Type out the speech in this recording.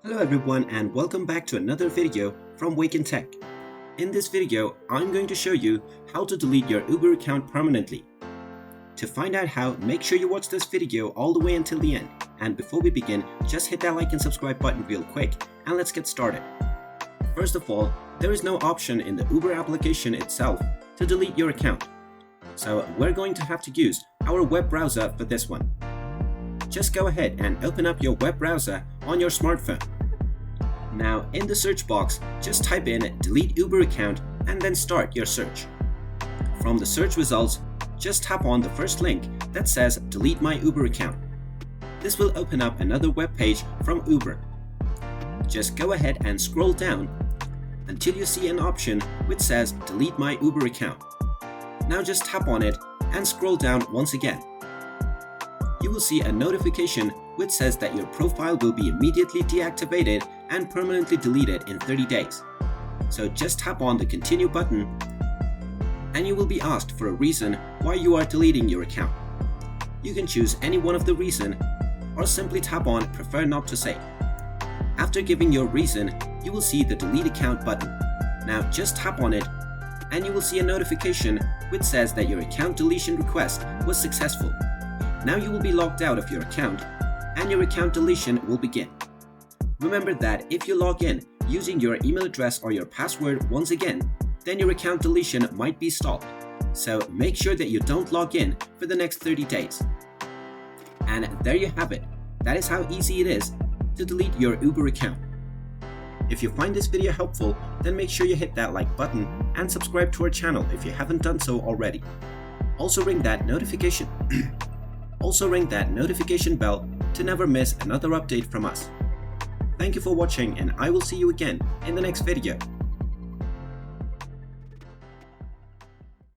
Hello everyone and welcome back to another video from Wake&Tech. In this video, I'm going to show you how to delete your Uber account permanently. To find out how, make sure you watch this video all the way until the end. And before we begin, just hit that like and subscribe button real quick and let's get started. First of all, there is no option in the Uber application itself to delete your account. So we're going to have to use our web browser for this one. Just go ahead and open up your web browser on your smartphone. Now in the search box, just type in delete Uber account and then start your search. From the search results, just tap on the first link that says delete my Uber account. This will open up another web page from Uber. Just go ahead and scroll down until you see an option which says delete my Uber account. Now just tap on it and scroll down once again. You will see a notification which says that your profile will be immediately deactivated and permanently deleted in 30 days. So just tap on the continue button and you will be asked for a reason why you are deleting your account. You can choose any one of the reason or simply tap on prefer not to say. After giving your reason, you will see the delete account button. Now just tap on it and you will see a notification which says that your account deletion request was successful. Now you will be logged out of your account and your account deletion will begin. Remember that if you log in using your email address or your password once again, then your account deletion might be stalled. So make sure that you don't log in for the next 30 days. And there you have it. That is how easy it is to delete your Uber account. If you find this video helpful, then make sure you hit that like button and subscribe to our channel if you haven't done so already. Also ring that notification bell to never miss another update from us. Thank you for watching and I will see you again in the next video.